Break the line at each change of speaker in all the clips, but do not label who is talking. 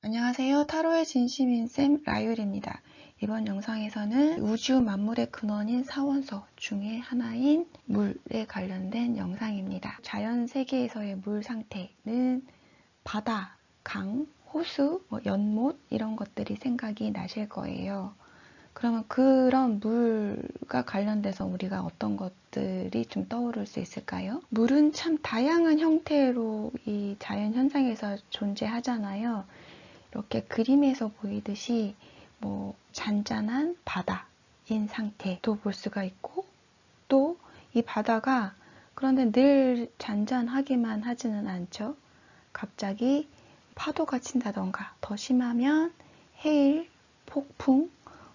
안녕하세요. 타로의 진심인쌤 라율입니다. 이번 영상에서는 우주 만물의 근원인 사원소 중에 하나인 물에 관련된 영상입니다. 자연 세계에서의 물 상태는 바다, 강, 호수, 연못 이런 것들이 생각이 나실 거예요. 그러면 그런 물과 관련돼서 우리가 어떤 것들이 좀 떠오를 수 있을까요? 물은 참 다양한 형태로 이 자연 현상에서 존재하잖아요. 이렇게 그림에서 보이듯이 잔잔한 바다인 상태도 볼 수가 있고, 또 이 바다가 그런데 늘 잔잔하기만 하지는 않죠. 갑자기 파도가 친다던가, 더 심하면 해일, 폭풍,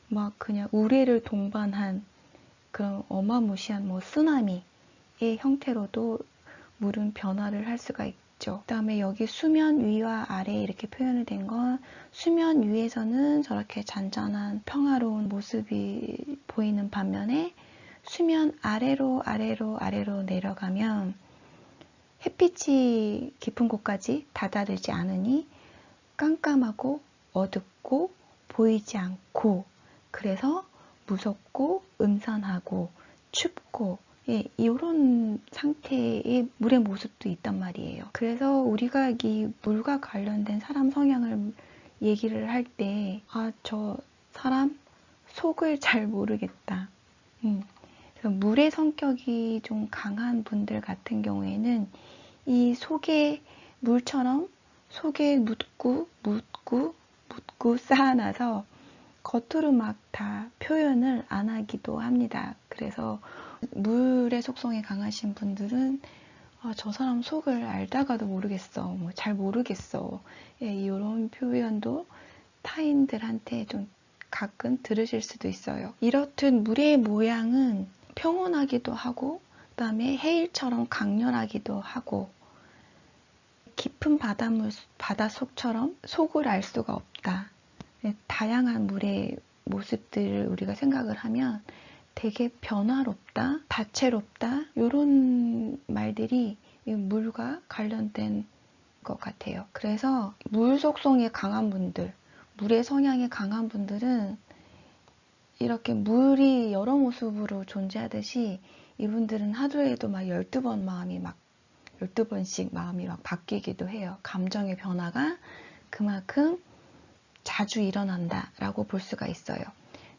막 그냥 우레를 동반한 그런 어마무시한 쓰나미의 형태로도 물은 변화를 할 수가 있죠. 그 다음에 여기 수면 위와 아래 이렇게 표현이 된 건 수면 위에서는 저렇게 잔잔한 평화로운 모습이 보이는 반면에 수면 아래로 내려가면 햇빛이 깊은 곳까지 다다르지 않으니 깜깜하고 어둡고 보이지 않고, 그래서 무섭고 음산하고 춥고 이런 상태의 물의 모습도 있단 말이에요. 그래서 우리가 이 물과 관련된 사람 성향을 얘기를 할 때, 저 사람 속을 잘 모르겠다. 그래서 물의 성격이 좀 강한 분들 같은 경우에는 이 속에 물처럼 속에 묻고 쌓아놔서 겉으로 막 다 표현을 안 하기도 합니다. 그래서 물의 속성이 강하신 분들은 저 사람 속을 알다가도 모르겠어, 잘 모르겠어, 이런 표현도 타인들한테 좀 가끔 들으실 수도 있어요. 이렇듯 물의 모양은 평온하기도 하고, 그 다음에 해일처럼 강렬하기도 하고, 깊은 바다 속처럼 속을 알 수가 없다. 다양한 물의 모습들을 우리가 생각을 하면 되게 변화롭다, 다채롭다, 이런 말들이 물과 관련된 것 같아요. 그래서 물 속성이 강한 분들, 물의 성향이 강한 분들은 이렇게 물이 여러 모습으로 존재하듯이 이분들은 하루에도 막 12번씩 마음이 막 바뀌기도 해요. 감정의 변화가 그만큼 자주 일어난다라고 볼 수가 있어요.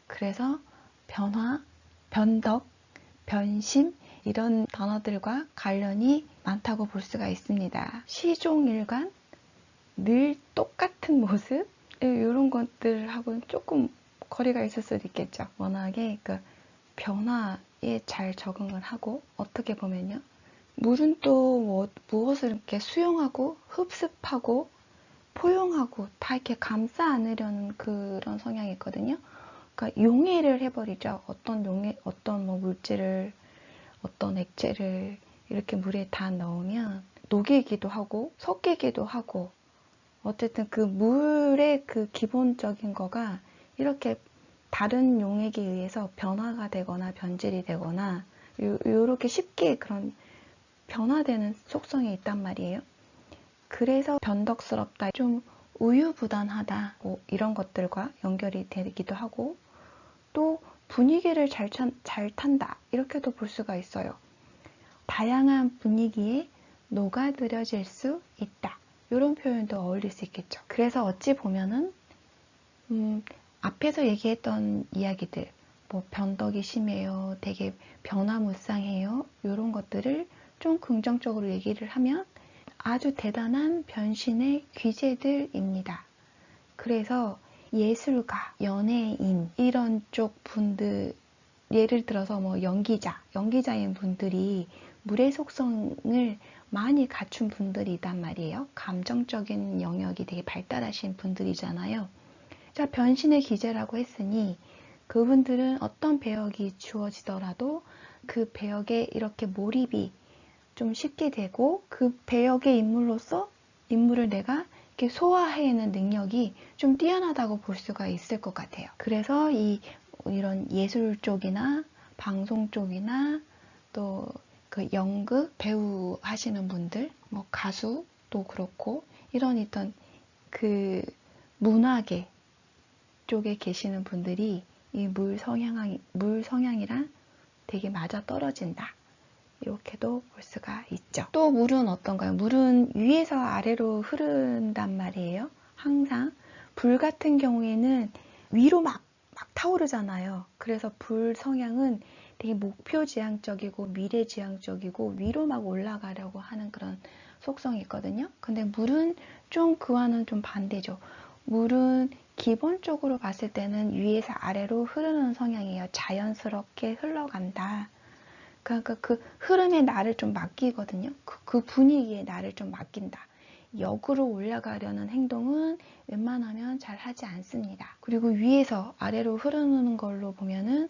그래서 변화, 변덕, 변심 이런 단어들과 관련이 많다고 볼 수가 있습니다. 시종일관, 늘 똑같은 모습 이런 것들하고는 조금 거리가 있을 수도 있겠죠. 워낙에 그 변화에 잘 적응을 하고, 어떻게 보면요, 물은 또 무엇을 이렇게 수용하고 흡습하고 포용하고 다 이렇게 감싸 안으려는 그런 성향이 있거든요. 그러니까 용해를 해버리죠. 어떤 물질을, 어떤 액체를 이렇게 물에 다 넣으면 녹이기도 하고 섞이기도 하고, 어쨌든 그 물의 그 기본적인 거가 이렇게 다른 용액에 의해서 변화가 되거나 변질이 되거나 이렇게 쉽게 그런 변화되는 속성이 있단 말이에요. 그래서 변덕스럽다, 좀 우유부단하다, 이런 것들과 연결이 되기도 하고, 또 분위기를 잘 탄다 이렇게도 볼 수가 있어요. 다양한 분위기에 녹아들여질 수 있다, 이런 표현도 어울릴 수 있겠죠. 그래서 어찌 보면은 앞에서 얘기했던 이야기들, 변덕이 심해요, 되게 변화무쌍해요, 이런 것들을 좀 긍정적으로 얘기를 하면 아주 대단한 변신의 귀재들입니다. 그래서 예술가, 연예인 이런 쪽 분들, 예를 들어서 연기자인 분들이 물의 속성을 많이 갖춘 분들이단 말이에요. 감정적인 영역이 되게 발달하신 분들이잖아요. 자, 변신의 기제라고 했으니 그분들은 어떤 배역이 주어지더라도 그 배역에 이렇게 몰입이 좀 쉽게 되고, 그 배역의 인물로서 인물을 내가 이렇게 소화해내는 능력이 좀 뛰어나다고 볼 수가 있을 것 같아요. 그래서 이런 예술 쪽이나 방송 쪽이나 또 그 연극 배우 하시는 분들, 가수도 그렇고, 이런 그 문화계 쪽에 계시는 분들이 이 물 성향이랑 되게 맞아 떨어진다. 이렇게도 볼 수가 있죠. 또 물은 어떤가요? 물은 위에서 아래로 흐른단 말이에요. 항상. 불 같은 경우에는 위로 막 타오르잖아요. 그래서 불 성향은 되게 목표지향적이고 미래지향적이고 위로 막 올라가려고 하는 그런 속성이 있거든요. 근데 물은 좀 그와는 좀 반대죠. 물은 기본적으로 봤을 때는 위에서 아래로 흐르는 성향이에요. 자연스럽게 흘러간다. 그러니까 그 흐름에 나를 좀 맡기거든요. 그 분위기에 나를 좀 맡긴다. 역으로 올라가려는 행동은 웬만하면 잘 하지 않습니다. 그리고 위에서 아래로 흐르는 걸로 보면은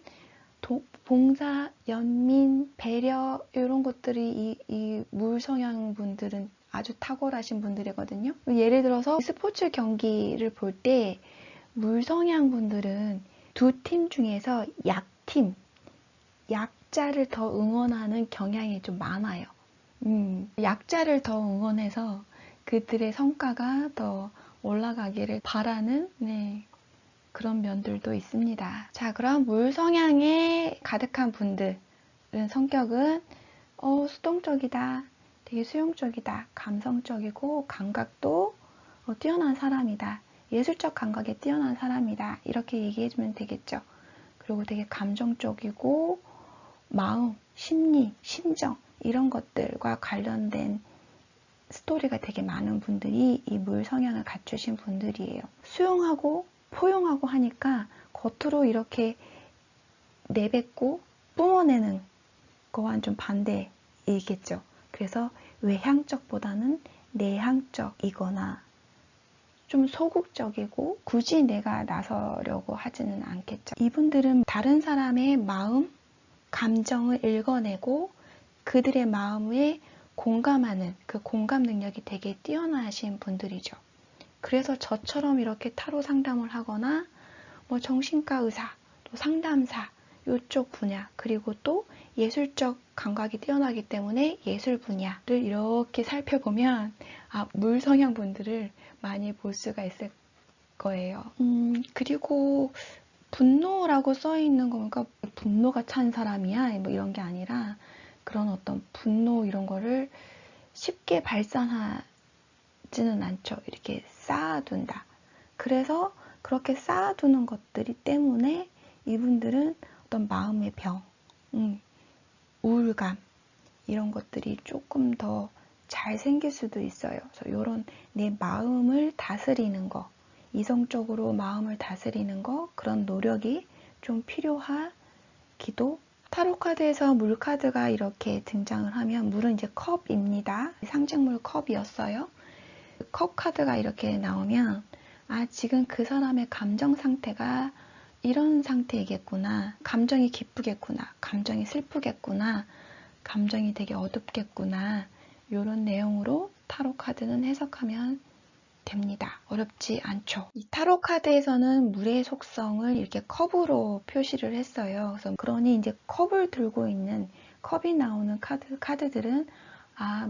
봉사, 연민, 배려 이런 것들이 이 물 성향 분들은 아주 탁월하신 분들이거든요. 예를 들어서 스포츠 경기를 볼 때 물 성향 분들은 두 팀 중에서 약팀, 약자를 더 응원하는 경향이 좀 많아요. 약자를 더 응원해서 그들의 성과가 더 올라가기를 바라는 그런 면들도 있습니다. 자, 그럼 물 성향에 가득한 분들은 성격은 수동적이다, 되게 수용적이다, 감성적이고 감각도 뛰어난 사람이다, 예술적 감각에 뛰어난 사람이다, 이렇게 얘기해주면 되겠죠. 그리고 되게 감정적이고 마음, 심리, 심정 이런 것들과 관련된 스토리가 되게 많은 분들이 이 물 성향을 갖추신 분들이에요. 수용하고 포용하고 하니까 겉으로 이렇게 내뱉고 뿜어내는 거와는 좀 반대이겠죠. 그래서 외향적보다는 내향적이거나 좀 소극적이고 굳이 내가 나서려고 하지는 않겠죠. 이분들은 다른 사람의 마음, 감정을 읽어내고 그들의 마음에 공감하는 그 공감 능력이 되게 뛰어나신 분들이죠. 그래서 저처럼 이렇게 타로 상담을 하거나 뭐 정신과 의사, 또 상담사 이쪽 분야, 그리고 또 예술적 감각이 뛰어나기 때문에 예술 분야를 이렇게 살펴보면 물 성향 분들을 많이 볼 수가 있을 거예요. 그리고 분노라고 써 있는 거 보니까 분노가 찬 사람이야 뭐 이런 게 아니라 그런 어떤 분노 이런 거를 쉽게 발산하지는 않죠. 이렇게 쌓아둔다. 그래서 그렇게 쌓아두는 것들이 때문에 이분들은 어떤 마음의 병, 우울감 이런 것들이 조금 더 잘 생길 수도 있어요. 그래서 이런 내 마음을 다스리는 거, 이성적으로 마음을 다스리는 거, 그런 노력이 좀 필요하기도. 타로 카드에서 물 카드가 이렇게 등장을 하면 물은 이제 컵입니다. 상징물 컵이었어요. 컵 카드가 이렇게 나오면 지금 그 사람의 감정 상태가 이런 상태이겠구나. 감정이 기쁘겠구나. 감정이 슬프겠구나. 감정이 되게 어둡겠구나. 이런 내용으로 타로 카드는 해석하면 됩니다. 어렵지 않죠. 이 타로 카드에서는 물의 속성을 이렇게 컵으로 표시를 했어요. 그래서 그러니 이제 컵을 들고 있는 컵이 나오는 카드들은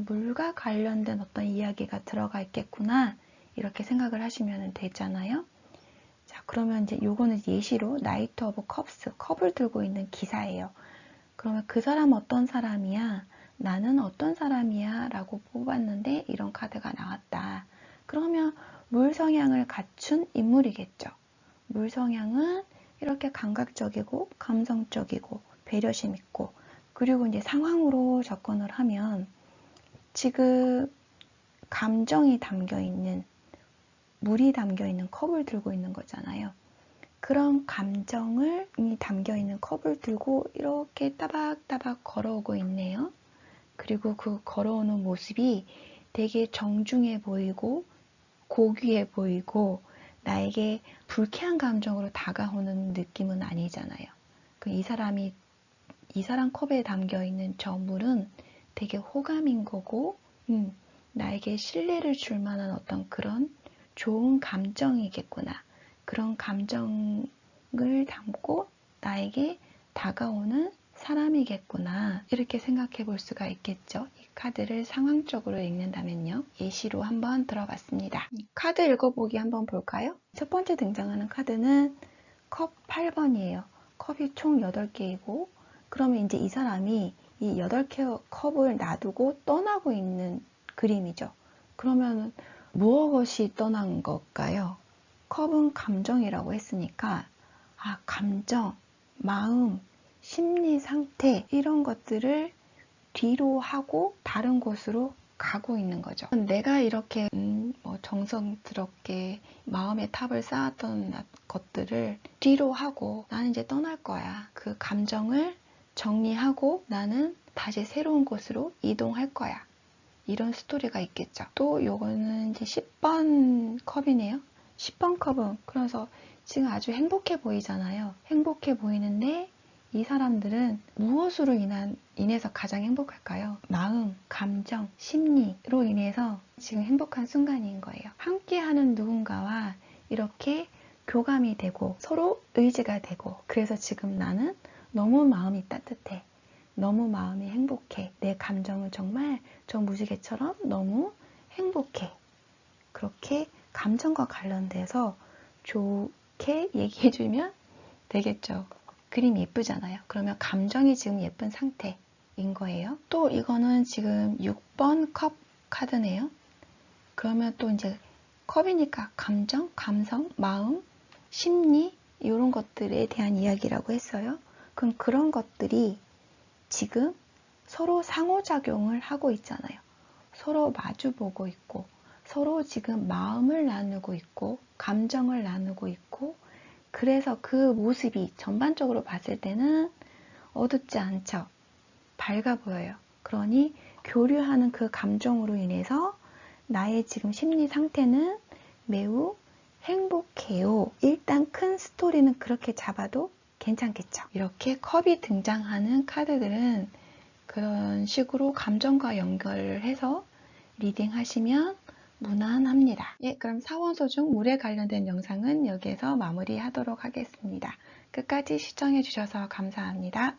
물과 관련된 어떤 이야기가 들어가 있겠구나. 이렇게 생각을 하시면 되잖아요. 자, 그러면 이제 요거는 예시로 나이트 오브 컵스, 컵을 들고 있는 기사예요. 그러면 그 사람 어떤 사람이야? 나는 어떤 사람이야? 라고 뽑았는데 이런 카드가 나왔다. 그러면 물 성향을 갖춘 인물이겠죠. 물 성향은 이렇게 감각적이고 감성적이고 배려심 있고 그리고 이제 상황으로 접근을 하면 지금 감정이 담겨있는 물이 담겨있는 컵을 들고 있는 거잖아요. 그런 감정이 담겨있는 컵을 들고 이렇게 따박따박 걸어오고 있네요. 그리고 그 걸어오는 모습이 되게 정중해 보이고 고귀해 보이고 나에게 불쾌한 감정으로 다가오는 느낌은 아니잖아요. 이 사람 컵에 담겨있는 저 물은 되게 호감인 거고 나에게 신뢰를 줄 만한 어떤 그런 좋은 감정이겠구나. 그런 감정을 담고 나에게 다가오는 사람이겠구나. 이렇게 생각해 볼 수가 있겠죠. 카드를 상황적으로 읽는다면요. 예시로 한번 들어봤습니다. 카드 읽어보기 한번 볼까요? 첫 번째 등장하는 카드는 컵 8번이에요. 컵이 총 8개이고 그러면 이제 이 사람이 이 8개 컵을 놔두고 떠나고 있는 그림이죠. 그러면 무엇이 떠난 걸까요? 컵은 감정이라고 했으니까 감정, 마음, 심리 상태 이런 것들을 뒤로 하고 다른 곳으로 가고 있는 거죠. 내가 이렇게 정성스럽게 마음의 탑을 쌓았던 것들을 뒤로 하고 나는 이제 떠날 거야. 그 감정을 정리하고 나는 다시 새로운 곳으로 이동할 거야. 이런 스토리가 있겠죠. 또 요거는 이제 10번 컵이네요. 10번 컵은 그래서 지금 아주 행복해 보이잖아요. 행복해 보이는데 이 사람들은 무엇으로 인해서 가장 행복할까요? 마음, 감정, 심리로 인해서 지금 행복한 순간인 거예요. 함께하는 누군가와 이렇게 교감이 되고 서로 의지가 되고 그래서 지금 나는 너무 마음이 따뜻해. 너무 마음이 행복해. 내 감정은 정말 저 무지개처럼 너무 행복해. 그렇게 감정과 관련돼서 좋게 얘기해주면 되겠죠. 그림이 예쁘잖아요. 그러면 감정이 지금 예쁜 상태인 거예요. 또 이거는 지금 6번 컵 카드네요. 그러면 또 이제 컵이니까 감정, 감성, 마음, 심리 이런 것들에 대한 이야기라고 했어요. 그럼 그런 것들이 지금 서로 상호작용을 하고 있잖아요. 서로 마주보고 있고 서로 지금 마음을 나누고 있고 감정을 나누고 있고 그래서 그 모습이 전반적으로 봤을 때는 어둡지 않죠. 밝아 보여요. 그러니 교류하는 그 감정으로 인해서 나의 지금 심리 상태는 매우 행복해요. 일단 큰 스토리는 그렇게 잡아도 괜찮겠죠. 이렇게 컵이 등장하는 카드들은 그런 식으로 감정과 연결을 해서 리딩하시면 무난합니다. 예, 그럼 사원소 중 물에 관련된 영상은 여기에서 마무리하도록 하겠습니다. 끝까지 시청해 주셔서 감사합니다.